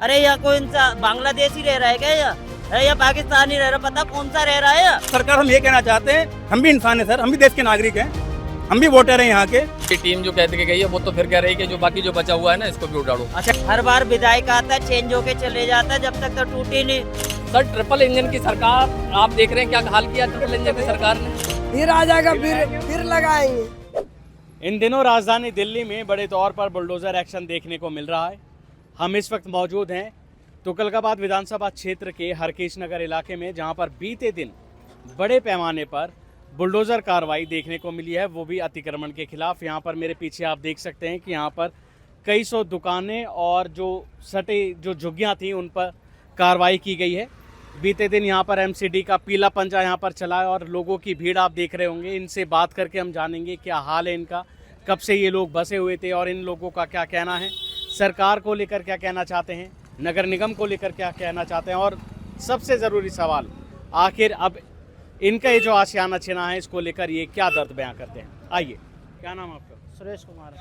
अरे यहाँ कोई इंसान बांग्लादेशी रह रहा है क्या या पाकिस्तानी रह रहा, पता कौन सा रह रहा है। सरकार हम ये कहना चाहते हैं, हम भी इंसान हैं सर, हम भी देश के नागरिक हैं, हम भी वोटर हैं यहाँ के। टीम जो कहते के गई है वो तो फिर कह रही है कि जो बाकी जो बचा हुआ है ना इसको भी उठाड़ो। अच्छा, हर बार विधायक आता है चेंज होके चले जाता है, जब तक तो टूटी नहीं। सर ट्रिपल इंजन की सरकार आप देख रहे हैं क्या हाल किया ट्रिपल इंजन की सरकार ने। फिर आ जाएगा, फिर लगाएंगे। इन दिनों राजधानी दिल्ली में बड़े तौर पर बुलडोजर एक्शन देखने को मिल रहा है। हम इस वक्त मौजूद हैं तुगलकाबाद विधानसभा क्षेत्र के हरकेश नगर इलाके में, जहां पर बीते दिन बड़े पैमाने पर बुलडोजर कार्रवाई देखने को मिली है, वो भी अतिक्रमण के खिलाफ। यहां पर मेरे पीछे आप देख सकते हैं कि यहां पर कई सौ दुकानें और जो सटे जो झुग्गियां थी उन पर कार्रवाई की गई है। बीते दिन यहां पर एमसीडी का पीला पंजा यहां पर चला है और लोगों की भीड़ आप देख रहे होंगे। इनसे बात करके हम जानेंगे क्या हाल है इनका, कब से ये लोग बसे हुए थे और इन लोगों का क्या कहना है, सरकार को लेकर क्या कहना चाहते हैं, नगर निगम को लेकर क्या कहना चाहते हैं, और सबसे ज़रूरी सवाल आखिर अब इनका ये जो आशियाना छिना है इसको लेकर ये क्या दर्द बयां करते हैं। आइए, क्या नाम आपका? सुरेश कुमार।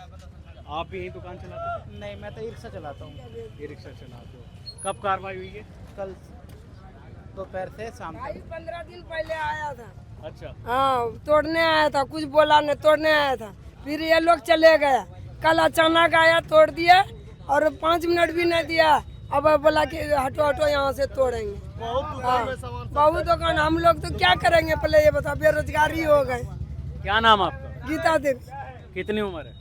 आप भी यही दुकान चलाते हैं? नहीं, मैं तो ई रिक्शा चलाता हूँ। ये रिक्शा चलाते हो। कब कार्रवाई हुई है? कल दोपहर से शाम तक। 15 दिन पहले आया था। अच्छा, हाँ, तोड़ने आया था, कुछ बोला नहीं, तोड़ने आया था। फिर ये लोग चले गया। कल अचानक आया, तोड़ दिया और 5 मिनट भी नहीं दिया। अब बोला कि हटो हटो यहाँ से तोड़ेंगे। बहुत दुकान, हम लोग तो क्या करेंगे पहले ये बता, बेरोजगारी हो गए। क्या नाम आपका? गीता देवी। कितनी उम्र है?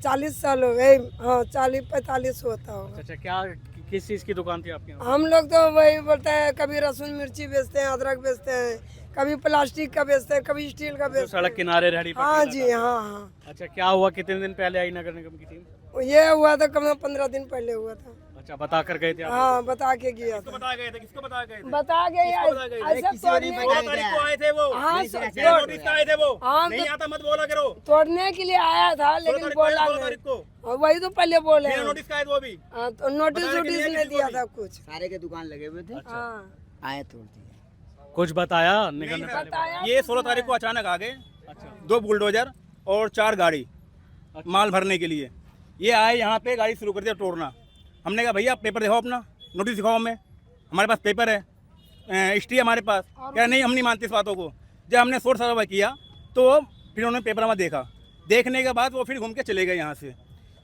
40 साल हो गए। हाँ, 40-45 होता होगा। अच्छा, क्या किस चीज़ की दुकान थी आपके यहाँ? हम लोग तो वही बोलते हैं, कभी लहसुन मिर्ची बेचते हैं, अदरक बेचते हैं, कभी प्लास्टिक का बेचते हैं, कभी स्टील का जो बेचते सड़क किनारे रेहड़ी हैं। पटरी हाँ लगा जी, था। हाँ हाँ। अच्छा, क्या हुआ, कितने दिन पहले आई नगर निगम की टीम? ये हुआ था कम से कम 15 दिन पहले हुआ था। अच्छा, बता कर गए थे आप? हाँ, बता के गया था। बता गए थे, किसको बता गए थे? बता के ऐसे तोड़ने, 16 तारीख को आए थे वो। हाँ, नोटिस का आए थे वो। हाँ, नहीं आता मत बोला करो। तोड़ने के लिए आया था, लेकिन बोला 16 नहीं। तारीख को हाँ, वही तो पहले बोले। बिना नोटिस का आए थे वो भी। हाँ, तो नोटिस वोटिस नहीं दिया था कुछ। सारे के दुकान लगे हुए थे। हाँ, आए तोड़ दिए। कुछ बताया निगम ने पहले? बताया। ये 16 तारीख को अचानक आ गए। 2 बुलडोजर और 4 गाड़ी माल भरने के लिए। ये आए यहाँ पे, गाड़ी शुरू कर दिया तोड़ना। हमने कहा भैया पेपर दिखाओ अपना, नोटिस दिखाओ हमें, हमारे पास पेपर है, हिस्ट्री है हमारे पास। क्या नहीं, हम नहीं मानते इस बातों को। जब हमने शोर शराबा किया तो फिर उन्होंने पेपर में देखा। देखने के बाद वो फिर घूम के चले गए यहाँ से,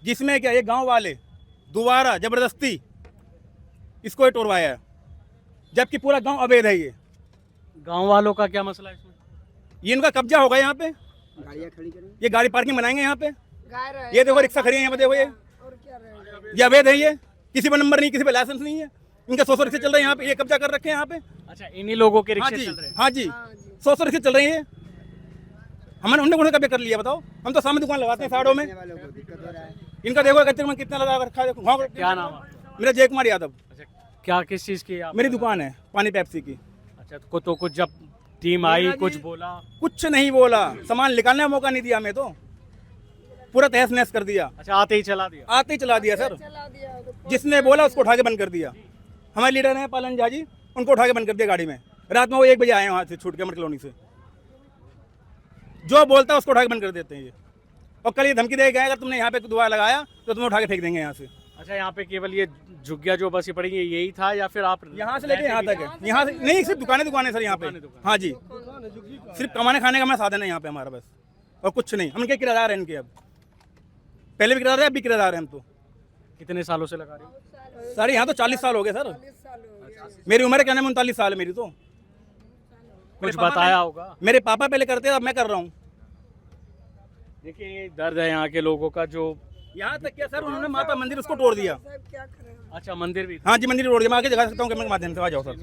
जिसमें क्या ये गाँव वाले दोबारा ज़बरदस्ती इसको तोड़वाया है, जबकि पूरा गाँव अवैध है। ये गांव वालों का क्या मसला है इसमें? ये इनका कब्जा होगा यहाँ पे, गाड़ियाँ खड़ी करेंगे। ये गाड़ी पार्किंग बनाएंगे यहाँ पे। गाय रहे। ये देखो रिक्शा खड़ी है यहाँ पे, देखो और क्या रहेगा? ये अवैध है। ये किसी पे नंबर नहीं, किसी पे लाइसेंस नहीं है। इनका 100 रिक्शे चल रहे हैं यहाँ पे, ये कब्जा कर रखे हैं यहाँ पे। अच्छा, इन्हीं लोगों के हाँ रिक्शे जी, चल रहे हैं? हाँ जी, 100 रिक्शे चल रहे हैं। हमने उन्होंने कब्जा कर लिया, बताओ। हम तो सामने दुकान लगाते हैं साइडों में। वालों को दिक्कत हो रहा है। इनका देखो कचरे में कितना लगा रखा है, देखो। क्या नाम है? मेरा जय कुमार यादव। अच्छा, क्या किस चीज़ की आप? मेरी दुकान है पानी पेप्सी की। अच्छा, तो कुछ जब टीम आई कुछ बोला? कुछ नहीं बोला, सामान निकालने का मौका नहीं दिया हमें, तो पूरा तहस नहस कर दिया। अच्छा, आते ही चला दिया? आते ही चला दिया सर। चला दिया तो। जिसने बोला उसको उठा के बंद कर दिया। हमारे लीडर हैं पालन झा जी, उनको उठा के बंद कर दिया गाड़ी में। रात में वो 1 बजे आए वहाँ से छूट के अमर कॉलोनी से। जो बोलता है उसको उठा के बंद कर देते हैं ये। और कल ये धमकी दे गए, अगर तुमने यहाँ पे दोबारा लगाया तो तुम्हें उठा के फेंक देंगे यहाँ से। अच्छा, यहाँ पे केवल ये झुग्गियाँ जो बसी पड़ी है यही था या फिर आप यहाँ से लेके यहाँ तक है? यहाँ से नहीं, सिर्फ दुकानें सर यहाँ पे। हाँ जी, सिर्फ कमाने खाने का हमारा साधन है यहाँ पे हमारा, बस, और कुछ नहीं। हम इनके किराएदार हैं इनके। अब पहले भी किराएदार है, अब भी किराएदार हैं हम। तो कितने सालों से लगा रहे हो? सर यहाँ तो 40 साल हो गए सर। मेरी उम्र क्या है, 39 साल है मेरी। तो कुछ बताया होगा? मेरे पापा पहले करते थे, अब मैं कर रहा हूँ। देखिए, ये दर्द है यहाँ के लोगों का। जो यहाँ तक क्या सर, उन्होंने माता मंदिर उसको तोड़ दिया। सब क्या करें? अच्छा, मंदिर भी? हाँ जी, मंदिर तोड़ दिया। मैं आगे जगह सकता हूँ कैमरे के माध्यम से, आ जाओ सर।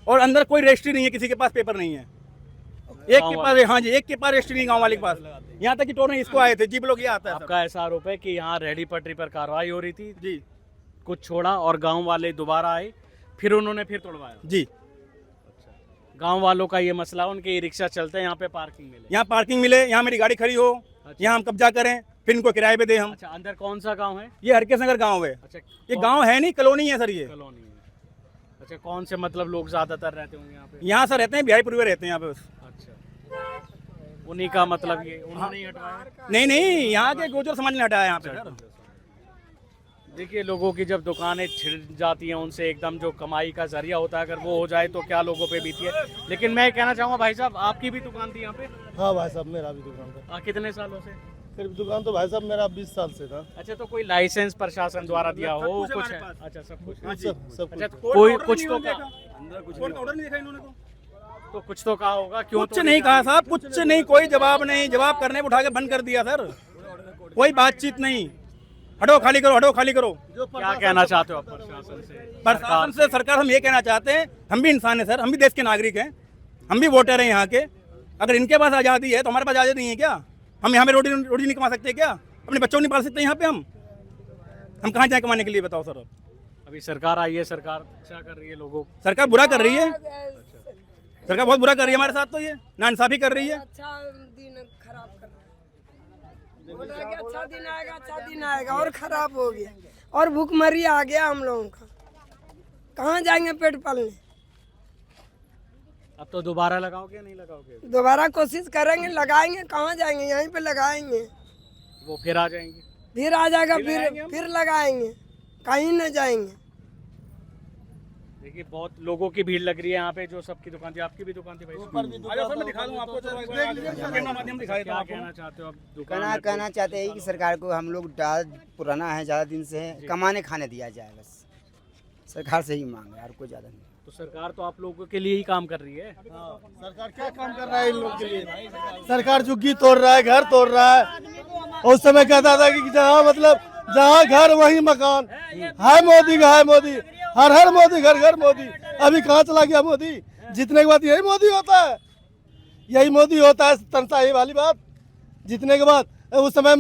और अंदर कोई रजिस्ट्री नहीं है, किसी के पास पेपर नहीं है। एक के पास, हाँ जी, एक के पास रजिस्ट्री नहीं, गाँव वाले के पास। यहाँ तक कि तोड़ने इसको आए थे, जीप लोग ये आता है सर। आपका ऐसा आरोप है कि यहाँ रेहड़ी पटरी पर कार्रवाई हो रही थी जी कुछ छोड़ा और गांव वाले दोबारा आए, फिर उन्होंने फिर तोड़वाया? जी, गांव वालों का ये मसला, उनके ये रिक्शा चलते हैं, यहाँ पे पार्किंग मिले। यहाँ पार्किंग मिले, यहाँ मेरी गाड़ी खड़ी हो, यहाँ हम कब्जा करें, फिर इनको किराए पे दे हम। अच्छा, अंदर कौन सा गांव है? ये हरकेश नगर गाँव है। अच्छा, ये गाँव है नहीं, कॉलोनी है सर ये। कॉलोनी है। अच्छा, कौन से मतलब लोग ज्यादातर रहते होंगे यहाँ पे? यहाँ सर रहते हैं, बिहारी पूर्व रहते हैं यहाँ पे बस। अच्छा, उन्हीं का मतलब ये उन्होंने ही हटवाया? नहीं नहीं, यहाँ के गोजर समाज ने हटाया यहाँ पे सर। देखिए, लोगों की जब दुकानें छिड़ जाती हैं उनसे एकदम जो कमाई का जरिया होता है, अगर वो हो जाए तो क्या लोगों पे बीती है। लेकिन मैं कहना चाहूँगा भाई साहब, आपकी भी दुकान थी यहाँ पे? हाँ भाई साहब, मेरा भी दुकान था। कितने सालों से? फिर दुकान तो भाई साहब मेरा 20 साल से था। अच्छा, तो कोई लाइसेंस प्रशासन द्वारा दिया हो सब कुछ है कुछ हमारे है? पास। अच्छा, सब कुछ हाँ है। जी। सब अच्छा, कुछ। कोई ऑर्डर कुछ नहीं तो उन्होंने कहा, कोर्ट का ऑर्डर नहीं देखा इन्होंने तो कुछ तो कहा होगा, क्यों कुछ तो नहीं कहा साहब, कुछ नहीं, कोई जवाब नहीं। जवाब करने को उठा के बंद कर दिया सर, कोई बातचीत नहीं। हटो खाली करो, हटो खाली करो। क्या कहना चाहते हो आप प्रशासन से? प्रशासन से, सरकार, हम ये कहना चाहते हैं, हम भी इंसान हैं सर, हम भी देश के नागरिक हैं, हम भी वोटर हैं यहाँ के। अगर इनके पास आज़ादी है तो हमारे पास आज़ादी नहीं है क्या? हम यहाँ पे रोटी नहीं कमा सकते क्या? अपने बच्चों को नहीं पाल सकते यहाँ पे? हम कहाँ जाए कमाने के लिए, बताओ सर। अभी सरकार आई है, सरकार अच्छा कर रही है लोगों को। सरकार बुरा कर रही है, सरकार बहुत बुरा कर रही है हमारे साथ, तो ये नाइंसाफी कर रही है। अच्छा दिन खराब कर रहा है। बोल रहा है कि अच्छा दिन आएगा, अच्छा दिन आएगा, और खराब हो गया, और भूखमरी आ गया हम लोगों का। कहाँ जाएंगे पेट पालने? अब तो दोबारा लगाओगे या नहीं लगाओगे? दोबारा कोशिश करेंगे, लगाएंगे। कहाँ जाएंगे? यहीं पे लगाएंगे, वो फिर आ जाएंगे। फिर आ जाएगा, फिर लगाएंगे, कहीं न जाएंगे। देखिए, बहुत लोगों की भीड़ लग रही है यहाँ पे। जो सबकी दुकान थी, आपकी भी दुकान थी भाई? आजा सर, मैं दिखा दूं आपको, कैमरा माध्यम दिखा देता हूं क्या आपको। कहना चाहते हो आप दुकान? कहना चाहते हैं कि सरकार को, हम लोग पुराना है, ज़्यादा दिन से है, कमाने खाने दिया जाए बस। सरकार से ही मांग है, और कोई ज़्यादा नहीं। तो सरकार तो आप लोगों के लिए ही काम कर रही है। सरकार क्या काम कर रहा है इन लोग के लिए? सरकार झुग्गी तोड़ रहा है, घर तोड़ रहा है। उस समय कहता था कि जहाँ मतलब जहाँ घर वहीं मकान। हाय मोदी का, हाय मोदी, हर हर मोदी, घर घर मोदी। अभी कहाँ चला गया मोदी? जीतने के बाद यही मोदी होता है, यही मोदी होता है, तनशाही वाली बात। जीतने के बाद उस समय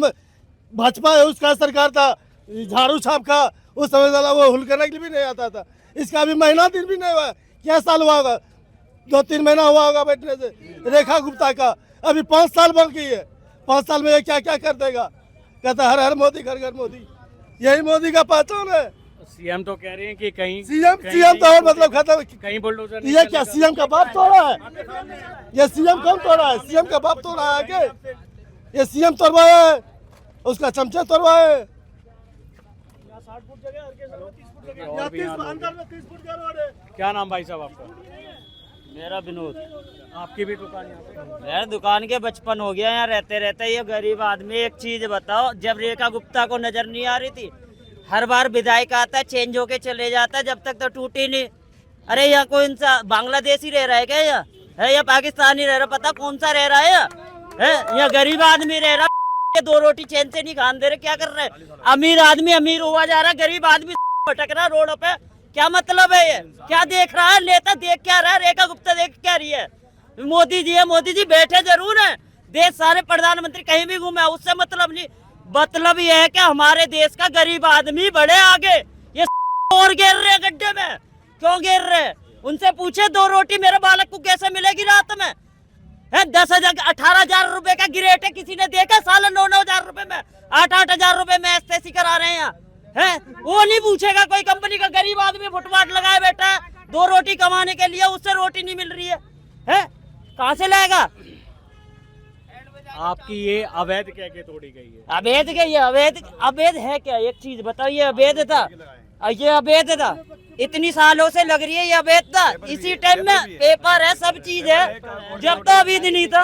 भाजपा उसका सरकार था, झाड़ू छाप का, उस समय साला वो हुल करने के लिए भी नहीं आता था। इसका अभी महीना दिन भी नहीं हुआ, क्या साल हुआ होगा? 2-3 महीना हुआ होगा बैठने से। रेखा गुप्ता का अभी 5 साल बाकी है, 5 साल में ये क्या क्या कर देगा? कहता हर हर मोदी, घर घर मोदी, यही मोदी का पहचान है। सीएम तो कह रहे हैं कि कहीं सीएम तो और मतलब खत्म। कहीं बुलडोजर ये क्या सीएम का बाप तोड़ा है? ये सीएम कौन तोड़ा है? सीएम का बाप तोड़ा है क्या? ये सीएम तोड़वाया है, उसका चमचा तोड़वाया है। और भी यहाँ लोग। क्या नाम भाई साहब आपका? मेरा विनोद। आपकी भी दुकान यहाँ पे? मेरे दुकान के बचपन हो गया यहाँ रहते रहते। ये गरीब आदमी, एक चीज बताओ, जब रेखा गुप्ता को नजर नहीं आ रही थी, हर बार विधायक आता है, चेंज होके चले जाता है, जब तक तो टूटी नहीं। अरे यहाँ कोई इंसान बांग्लादेशी रह रहा है क्या? यहाँ है या पाकिस्तानी रह रहा, पता कौन सा रह रहा है? यहाँ गरीब आदमी रह रहा, 2 रोटी चैन से नहीं खान दे रहे, क्या कर रहे हैं? अमीर आदमी अमीर हुआ जा रहा है, गरीब आदमी भटक रहा रोड पे। क्या मतलब है ये? क्या देख रहा है नेता? देख क्या रहा है? रेखा गुप्ता देख क्या रही है? मोदी जी है, मोदी जी बैठे जरूर है, देश सारे प्रधानमंत्री कहीं भी घूमे, उससे मतलब नहीं। मतलब ये है कि हमारे देश का गरीब आदमी बढ़े आगे। ये और गिर रहे हैं गड्ढे में, क्यों गिर रहे हैं? उनसे पूछे 2 रोटी मेरे बालक को कैसे मिलेगी रात में? है 18,000 रुपए का गिरेट है, किसी ने देखा? साल 9,000 रुपए में, 8,000 रुपए में एसटीसी करा रहे हैं है? वो नहीं पूछेगा कोई कंपनी का। गरीब आदमी फुटपाथ लगाए बैठा है, 2 रोटी कमाने के लिए, उससे रोटी नहीं मिल रही है, कहाँ से लाएगा? आपकी ये अवैध कह के तोड़ी गई है। अवैध क्या? ये अवैध है क्या? एक चीज बताओ, ये अवैध था? ये अवैध था? इतनी सालों से लग रही है ये अवैध था। इसी टाइम में पेपर है, सब चीज है, जब तो अवैध नहीं था।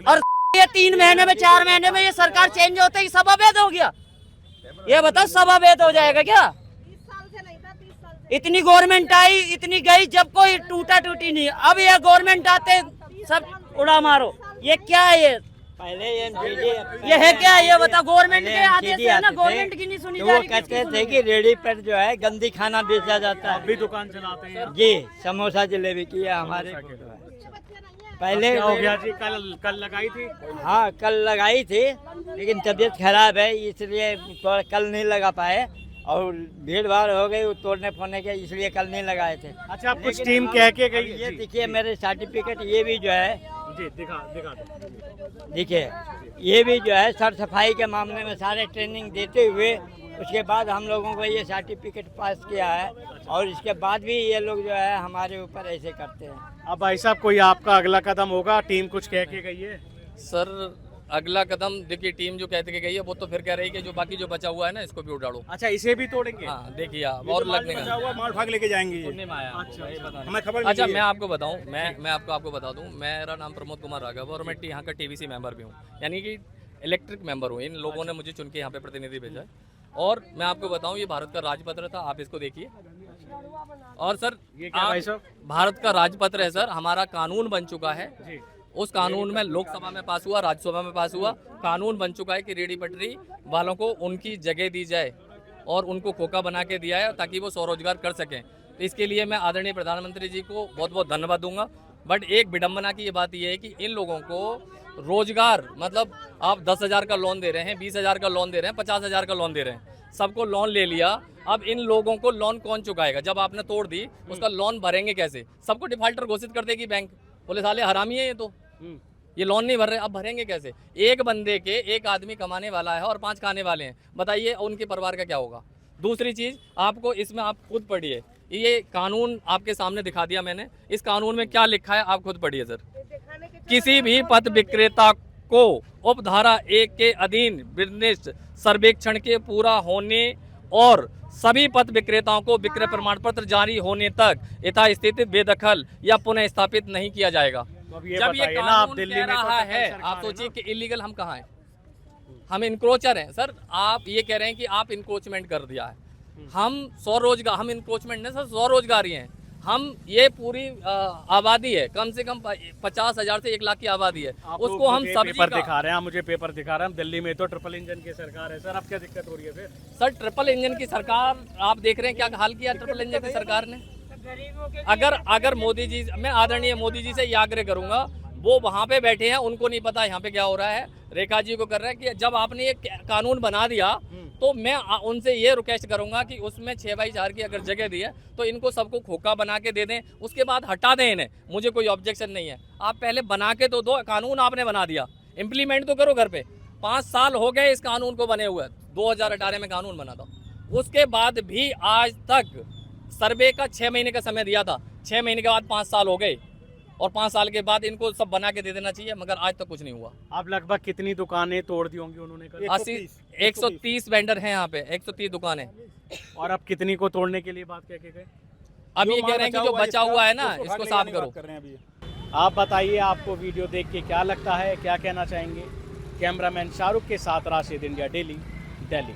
और ये 3 महीने में, 4 महीने में ये सरकार चेंज होते ही सब अवैध हो गया। ये बताओ, सब अवैध हो जाएगा क्या? इतनी गवर्नमेंट आई, इतनी गई, जब कोई टूटा टूटी नहीं। अब ये गवर्नमेंट आते सब उड़ा मारो। ये क्या है? ये पहले ये है क्या? ये बता, गवर्नमेंट के आदेश है ना, गवर्नमेंट की नहीं सुनी जा रही। वो कहते थे कि रेडी पर जो है गंदी खाना बेचा जाता है। भी दुकान चलाते हैं जी, समोसा जलेबी की है हमारे। पहले क्या हो गया जी? कल लगाई थी? हाँ, कल लगाई थी, लेकिन तबीयत खराब है इसलिए थोड़ा कल नहीं लगा पाए, और भीड़ भाड़ हो गई तोड़ने फोड़ने के, इसलिए कल नहीं लगाए थे। अच्छा, आप कुछ टीम कह के गई? ये देखिए मेरे सर्टिफिकेट, ये भी जो है जी दिखा दो। देखिए, ये भी जो है सर सफाई के मामले में सारे ट्रेनिंग देते हुए, उसके बाद हम लोगों को ये सर्टिफिकेट पास किया है, और इसके बाद भी ये लोग जो है हमारे ऊपर ऐसे करते हैं। अब भाई साहब, कोई आपका अगला कदम होगा? टीम कुछ कह के गई है? सर अगला कदम देखिए, टीम जो कहते के गई है वो तो फिर कह रही है कि जो बाकी जो बचा हुआ है ना इसको भी उड़ाड़ो। अच्छा, इसे भी तोड़ेंगे? हाँ देखिए आप, और लगने बचा का हुआ माल भाग लेके जाएंगे ये। सुनने में आया। हमें खबर अच्छा, मिली मैं है। आपको बताऊं, मैं आपको बता दूं, मेरा नाम प्रमोद कुमार राघव और मैं यहाँ का टीवीसी मेंबर भी हूँ, यानी कि इलेक्ट्रिक मेंबर हूँ। इन लोगों ने मुझे चुन के यहाँ पे प्रतिनिधि भेजा है। और मैं आपको बताऊं, ये भारत का राजपत्र था, आप इसको देखिए। और सर ये क्या भाई साहब? भारत का राजपत्र है सर, हमारा कानून बन चुका है। जी। उस कानून में लोकसभा में पास हुआ, राज्यसभा में पास हुआ, कानून बन चुका है कि रेडी पटरी वालों को उनकी जगह दी जाए और उनको खोखा बना के दिया है ताकि वो स्वरोजगार कर सकें। तो इसके लिए मैं आदरणीय प्रधानमंत्री जी को बहुत बहुत धन्यवाद दूंगा। बट एक विडंबना की ये बात ये है कि इन लोगों को रोजगार, मतलब आप 10,000 का लोन दे रहे हैं, 20,000 का लोन दे रहे हैं, 50,000 का लोन दे रहे हैं, सबको लोन ले लिया। अब इन लोगों को लोन कौन चुकाएगा? जब आपने तोड़ दी उसका लोन भरेंगे कैसे? सबको डिफाल्टर घोषित कर देगी बैंक, बोले साले हरामी है ये तो, ये लोन नहीं भर रहे, अब भरेंगे कैसे? एक बंदे के एक आदमी कमाने वाला है और 5 खाने वाले हैं, बताइए उनके परिवार का क्या होगा? दूसरी चीज, आपको इसमें आप खुद पढ़िए, ये कानून आपके सामने दिखा दिया मैंने, इस कानून में क्या लिखा है आप खुद पढ़िए सर। किसी भी पथ विक्रेता को उपधारा 1 के अधीन बिजनेस सर्वेक्षण के पूरा होने और सभी पथ विक्रेताओं को विक्रय प्रमाण पत्र जारी होने तक यथास्थित बेदखल या पुनः स्थापित नहीं किया जाएगा। तो अब जब ये बताइए ना, आप कानून दिल्ली कह में तो रहा ट्रिपल है, सरकार आप है ना? सोचिए कि इलीगल हम कहाँ हैं? हम इंक्रोचर हैं सर। आप ये कह रहे हैं कि आप इंक्रोचमेंट कर दिया है, हम स्वरोजगार, हम इंक्रोचमेंट नहीं सर, स्वरोजगारी हैं हम। ये पूरी आबादी है, कम से कम 50,000 से 1 लाख की आबादी है, आप उसको लोग हम मुझे सब्जी पेपर का दिखा रहे हैं, आप मुझे पेपर दिखा रहे हैं। दिल्ली में तो ट्रिपल इंजन की सरकार है सर, अब क्या दिक्कत हो रही है फिर? सर ट्रिपल इंजन की सरकार, आप देख रहे हैं क्या हाल किया ट्रिपल इंजन की सरकार ने। अगर मोदी जी, मैं आदरणीय मोदी जी से ये आग्रह करूंगा, वो वहाँ पे बैठे हैं, उनको नहीं पता यहाँ पे क्या हो रहा है, रेखा जी को कर रहा है कि जब आपने ये कानून बना दिया तो मैं उनसे ये रिक्वेस्ट करूंगा कि उसमें 6/4 की अगर जगह दी है तो इनको सबको खोखा बना के दे दें, उसके बाद हटा दें इन्हें, मुझे कोई ऑब्जेक्शन नहीं है। आप पहले बना के तो दो, कानून आपने बना दिया, इम्प्लीमेंट तो करो घर पे। 5 साल हो गए इस कानून को बने हुए, 2018 में कानून बना था, उसके बाद भी आज तक सर्वे का 6 महीने का समय दिया था, 6 महीने के बाद 5 साल हो गए और 5 साल के बाद इनको सब बना के दे देना चाहिए, मगर आज तक कुछ नहीं हुआ। आप लगभग कितनी दुकानें तोड़ दी होंगी उन्होंने कल? 130 वेंडर हैं यहाँ पे, 130 दुकानें। और अब कितनी को तोड़ने के लिए बात कह के गए? अब ये कह रहे हैं कि जो बचा हुआ है ना इसको साफ करो। कर रहे हैं अभी। आप बताइए, आपको वीडियो देख के क्या लगता है, क्या कहना चाहेंगे? कैमरामैन शाहरुख के साथ राशिद, इंडिया डेली, दिल्ली।